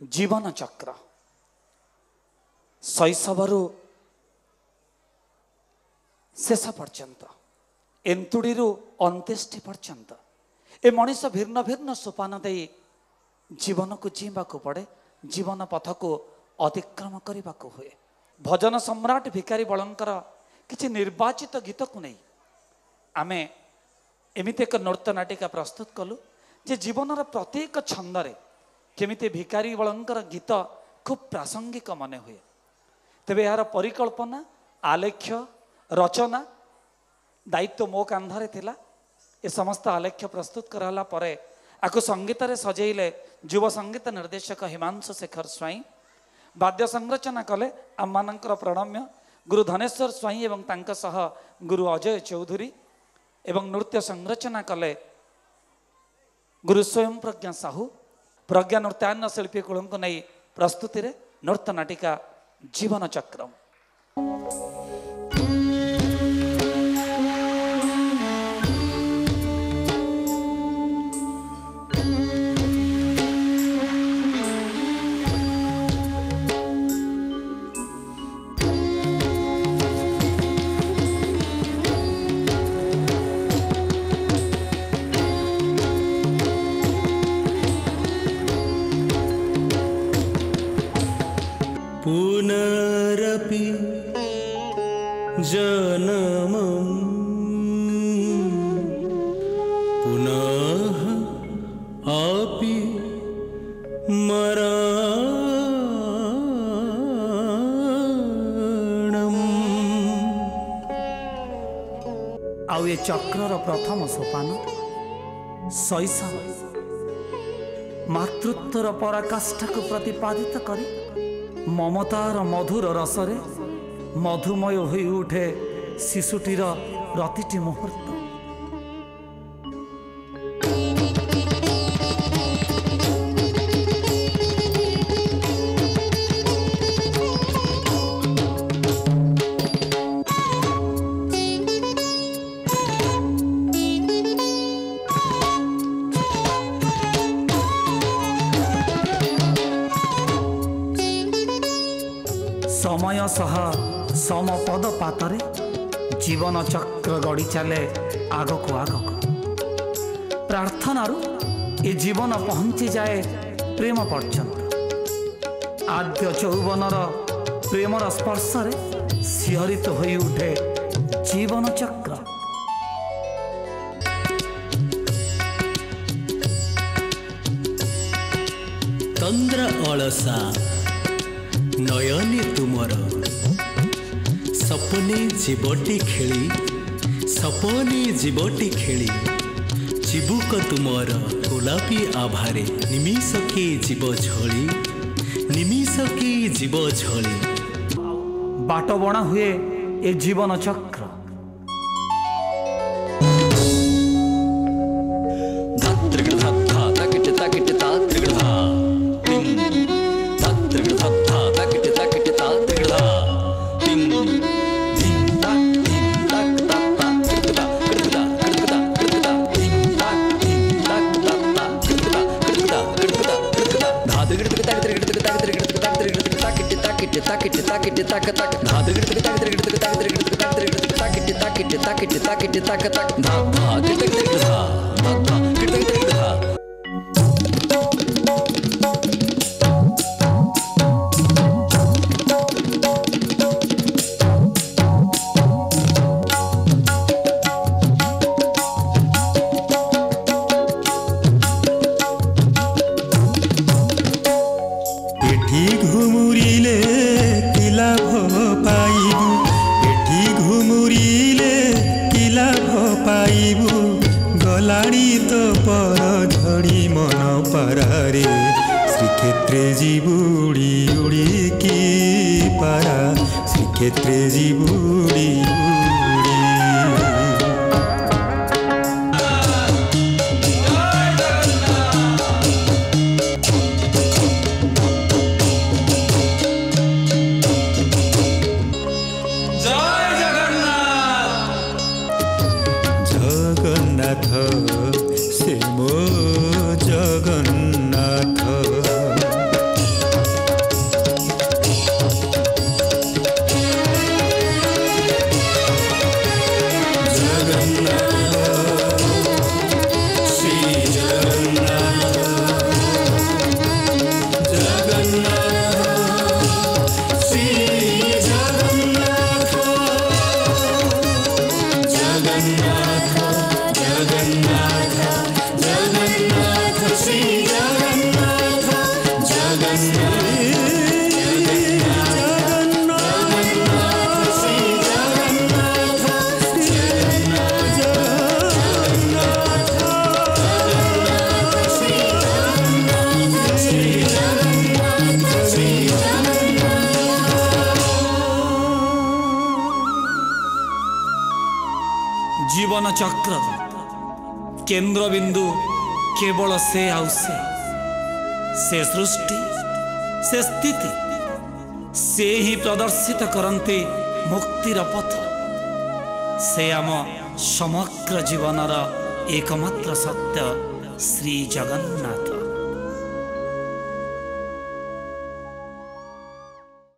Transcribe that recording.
जीवन चक्र शैशव शेष पर्यंत एंतुड़ी अंत्येष्टि पर्यंत ए मनीष भिन्न भिन्न सोपान दे जीवन को जीवा पड़े जीवन पथ को अतिक्रम करने को हुए। भजन सम्राट भिखारी बलंकर किसी निर्वाचित गीत को नहीं आमे एमिते एक नृत्य नाटिका प्रस्तुत कलु जे जीवन प्रत्येक छंदरे केमिते भिखारी बलंकर गीत खूब प्रासंगिक मन हुए। तेबे यार परिकल्पना आलेख्य रचना दायित्व मो कांधरे थिला। ए समस्त आलेख्य प्रस्तुत कराला परे आकु संगीत रे सजेइले युव संगीत निर्देशक हिमांशु शेखर स्वाई। वाद्य संरचना कले आममानंकर प्रणम्य गुरु धनेश्वर स्वाई एवं तांका सह गुरु अजय चौधरी एवं नृत्य संरचना कले गुरु स्वयं प्रज्ञा साहू। प्रज्ञा नृत्यान्न शिल्पी कुल को नहीं प्रस्तुति रे नृत्य नाटिका जीवन चक्र। पुनरपि जनमं पुनः अपि मरणम्। आउ ये चक्रर प्रथम सोपान शैशव मातृत्वर पराकाष्ठा को प्रतिपादित करी ममतार मधुर रसरे मधुमय होई उठे शिशुटीर प्रतिटी मुहूर्त। समय सह समपद पातरे जीवन चक्र गड़ी चले आग को आग को। प्रार्थनारू ए जीवन पहुंची जाए प्रेम पर्यंत। आद्य चौवनर प्रेमर स्पर्श सिहरित होई उठे जीवन चक्र। तंद्र अलसा नयने तुमर सपने जीवटी खेली सपने जीवटी खेली चिबुक तुमर गोलापी आभारे निमिषके जीव झली निमिषके जीव झली। बाट बणा हुए ए जीवन चक्र। गलाड़ी तो पर झड़ी मन पारे श्रीक्षेत्रे जीवुड़ी उड़ी की पारा श्रीक्षेत्रे जीवुड़ी उड़ी। जगन्नाथ से मो जगन्नाथ ଚକ୍ର କେନ୍ଦ୍ରବିନ୍ଦୁ କେବଳ ସେ ଆଉ ସେ ସୃଷ୍ଟି ସେ ସ୍ଥିତି ସେ ହିଁ ପ୍ରଦର୍ଶିତ କରନ୍ତି ମୁକ୍ତିର ପଥ। ସେ ଆମ ସମଗ୍ର ଜୀବନର एकमात्र सत्य श्री जगन्नाथ।